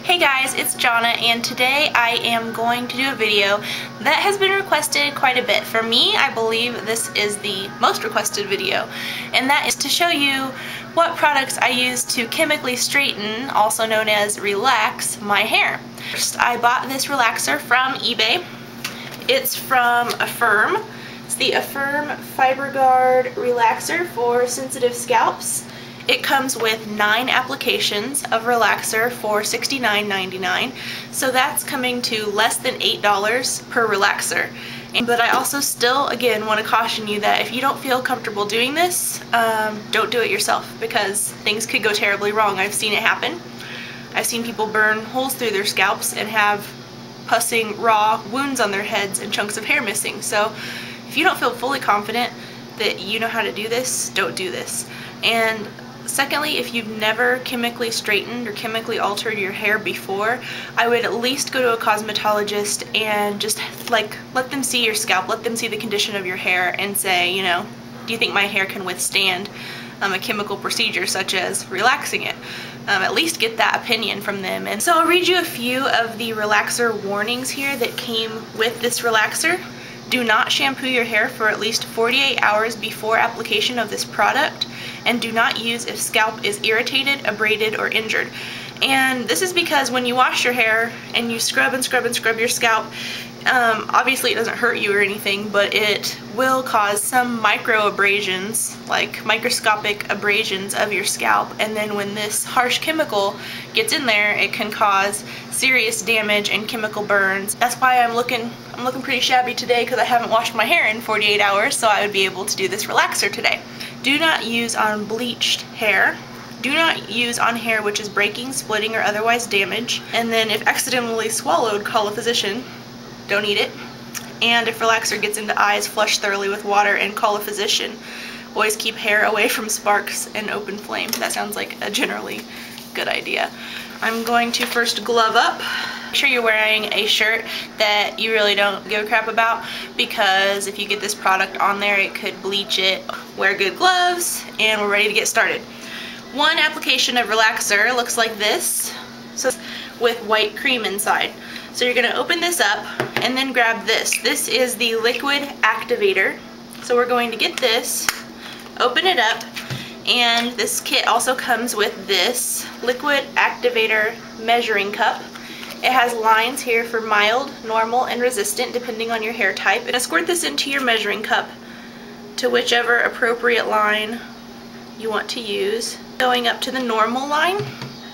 Hey guys, it's Jonna, and today I am going to do a video that has been requested quite a bit. For me, I believe this is the most requested video, and that is to show you what products I use to chemically straighten, also known as relax, my hair. First, I bought this relaxer from eBay. It's from Affirm. It's the Affirm Fiberguard relaxer for sensitive scalps. It comes with 9 applications of relaxer for $69.99, so that's coming to less than $8 per relaxer. But I also still, again, want to caution you that if you don't feel comfortable doing this, don't do it yourself, because things could go terribly wrong. I've seen it happen. I've seen people burn holes through their scalps and have pussing raw wounds on their heads and chunks of hair missing. So if you don't feel fully confident that you know how to do this, don't do this. And secondly, if you've never chemically straightened or chemically altered your hair before, I would at least go to a cosmetologist and just like let them see your scalp, let them see the condition of your hair and say, you know, do you think my hair can withstand a chemical procedure such as relaxing it? At least get that opinion from them. And so I'll read you a few of the relaxer warnings here that came with this relaxer. Do not shampoo your hair for at least 48 hours before application of this product, and do not use if scalp is irritated, abraded, or injured. And this is because when you wash your hair and you scrub and scrub and scrub your scalp, obviously it doesn't hurt you or anything, but it will cause some micro abrasions, like microscopic abrasions of your scalp, and then when this harsh chemical gets in there, it can cause serious damage and chemical burns. That's why I'm looking pretty shabby today, because I haven't washed my hair in 48 hours, so I would be able to do this relaxer today. Do not use on bleached hair. Do not use on hair which is breaking, splitting, or otherwise damaged. And then if accidentally swallowed, call a physician. Don't eat it. And if relaxer gets into eyes, flush thoroughly with water and call a physician. Always keep hair away from sparks and open flame. That sounds like a generally good idea. I'm going to first glove up. Make sure you're wearing a shirt that you really don't give a crap about, because if you get this product on there, it could bleach it. Wear good gloves, and we're ready to get started. One application of relaxer looks like this, so with white cream inside. So you're going to open this up and then grab this. This is the liquid activator. So we're going to get this, open it up, and this kit also comes with this liquid activator measuring cup. It has lines here for mild, normal, and resistant depending on your hair type. And squirt this into your measuring cup to whichever appropriate line you want to use. Going up to the normal line,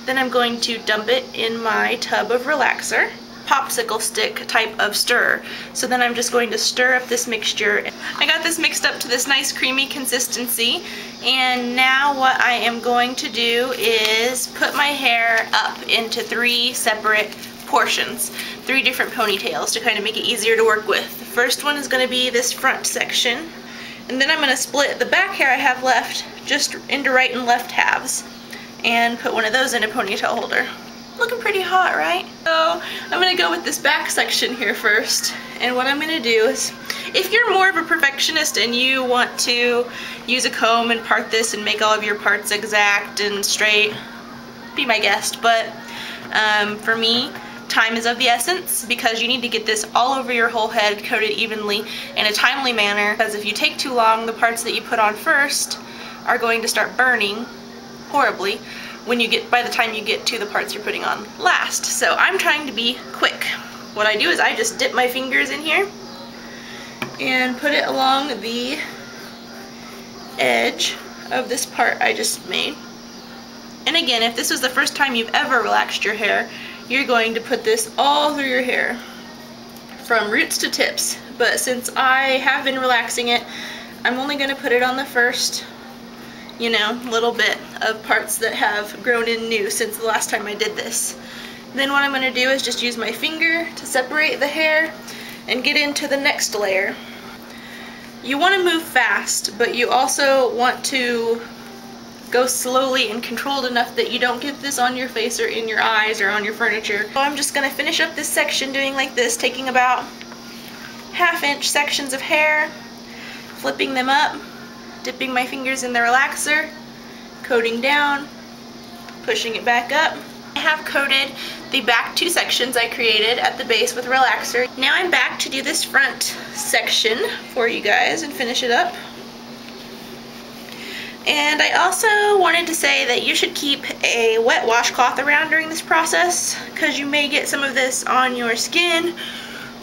then I'm going to dump it in my tub of relaxer. Popsicle stick type of stir. So then I'm just going to stir up this mixture. I got this mixed up to this nice creamy consistency, and now what I am going to do is put my hair up into 3 separate portions, 3 different ponytails to kind of make it easier to work with. The first one is going to be this front section, and then I'm going to split the back hair I have left just into right and left halves and put one of those in a ponytail holder. Looking pretty hot, right? So I'm going to go with this back section here first, and what I'm going to do is, if you're more of a perfectionist and you want to use a comb and part this and make all of your parts exact and straight, be my guest. But for me, time is of the essence, because you need to get this all over your whole head, coated evenly in a timely manner, because if you take too long, the parts that you put on first are going to start burning horribly by the time you get to the parts you're putting on last. So I'm trying to be quick. What I do is I just dip my fingers in here and put it along the edge of this part I just made. And again, if this was the first time you've ever relaxed your hair, you're going to put this all through your hair from roots to tips. But since I have been relaxing it, I'm only going to put it on the first, you know, little bit of parts that have grown in new since the last time I did this. Then what I'm going to do is just use my finger to separate the hair and get into the next layer. You want to move fast, but you also want to go slowly and controlled enough that you don't get this on your face or in your eyes or on your furniture. So I'm just going to finish up this section doing like this, taking about 1/2 inch sections of hair, flipping them up, dipping my fingers in the relaxer, coating down, pushing it back up. I have coated the back 2 sections I created at the base with relaxer. Now I'm back to do this front section for you guys and finish it up. And I also wanted to say that you should keep a wet washcloth around during this process, because you may get some of this on your skin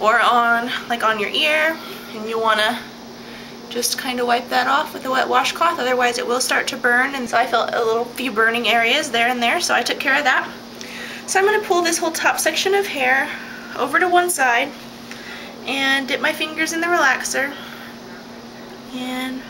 or on your ear, and you want to just kind of wipe that off with a wet washcloth, otherwise it will start to burn. And so I felt a few burning areas there and there, so I took care of that. So I'm going to pull this whole top section of hair over to one side and dip my fingers in the relaxer and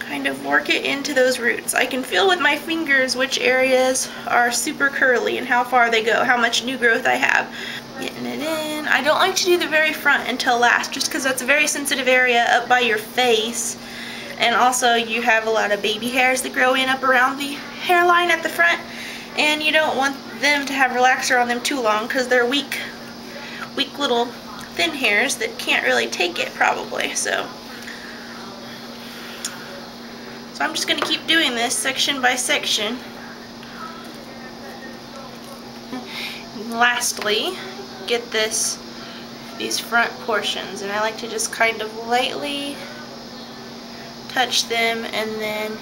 kind of work it into those roots. I can feel with my fingers which areas are super curly and how far they go, how much new growth I have. Getting it in. I don't like to do the very front until last, just because that's a very sensitive area up by your face, and also you have a lot of baby hairs that grow in up around the hairline at the front, and you don't want them to have relaxer on them too long because they're weak little thin hairs that can't really take it probably. So I'm just going to keep doing this section by section. And lastly, get these front portions, and I like to just kind of lightly touch them and then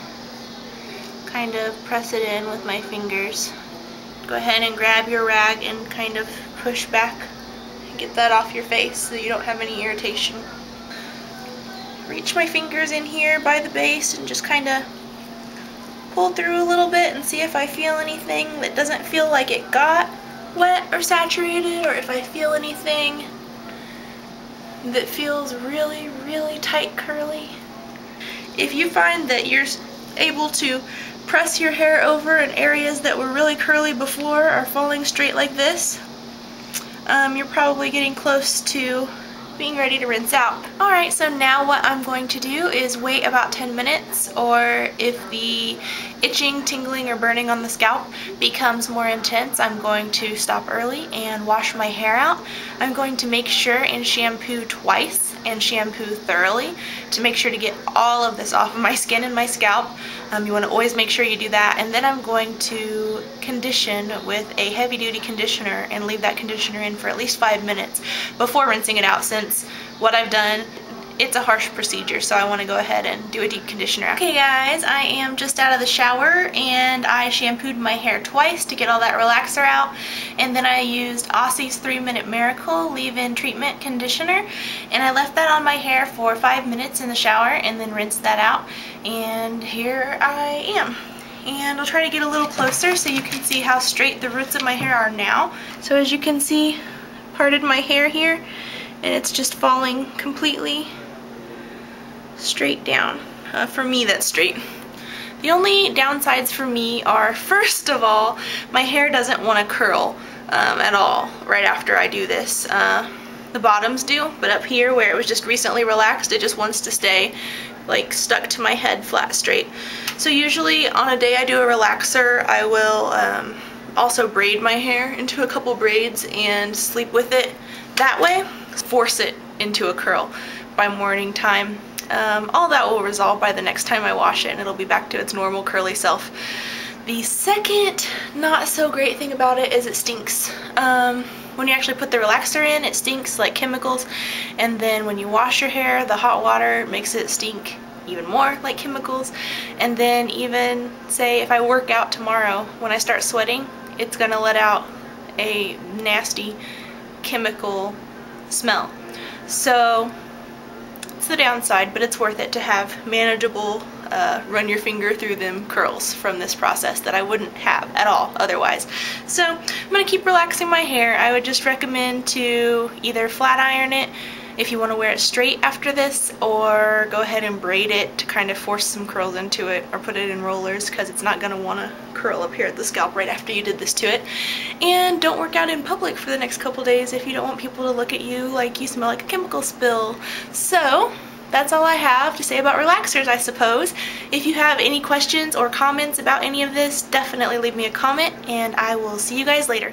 kind of press it in with my fingers. Go ahead and grab your rag and kind of push back and get that off your face so you don't have any irritation. Reach my fingers in here by the base and just kind of pull through a little bit and see if I feel anything that doesn't feel like it got wet or saturated, or if I feel anything that feels really, really tight curly. If you find that you're able to press your hair over and areas that were really curly before are falling straight like this, you're probably getting close to being ready to rinse out. Alright, so now what I'm going to do is wait about 10 minutes, or if the itching, tingling, or burning on the scalp becomes more intense, I'm going to stop early and wash my hair out. I'm going to make sure and shampoo twice and shampoo thoroughly to make sure to get all of this off of my skin and my scalp. You want to always make sure you do that. And then I'm going to condition with a heavy-duty conditioner and leave that conditioner in for at least 5 minutes before rinsing it out, since what I've done, it's a harsh procedure, so I want to go ahead and do a deep conditioner. Okay guys, I am just out of the shower and I shampooed my hair twice to get all that relaxer out, and then I used Aussie's 3-Minute Miracle leave-in treatment conditioner, and I left that on my hair for 5 minutes in the shower and then rinsed that out, and here I am. And I'll try to get a little closer so you can see how straight the roots of my hair are now. So as you can see, parted my hair here, and it's just falling completely straight down. For me, that's straight. The only downsides for me are, first of all, my hair doesn't want to curl at all right after I do this. The bottoms do, but up here where it was just recently relaxed, it just wants to stay like stuck to my head flat straight. So usually on a day I do a relaxer, I will also braid my hair into a couple braids and sleep with it that way, force it into a curl by morning time. All that will resolve by the next time I wash it, and it'll be back to its normal curly self. The second not so great thing about it is it stinks. When you actually put the relaxer in, it stinks like chemicals, and then when you wash your hair, the hot water makes it stink even more like chemicals. And then even, say, if I work out tomorrow, when I start sweating, it's gonna let out a nasty chemical smell. So it's the downside, but it's worth it to have manageable run your finger through them curls from this process that I wouldn't have at all otherwise. So I'm going to keep relaxing my hair. I would just recommend to either flat iron it if you want to wear it straight after this, or go ahead and braid it to kind of force some curls into it, or put it in rollers, because it's not going to want to curl up here at the scalp right after you did this to it. And don't work out in public for the next couple days if you don't want people to look at you like you smell like a chemical spill. So that's all I have to say about relaxers, I suppose. If you have any questions or comments about any of this, definitely leave me a comment, and I will see you guys later.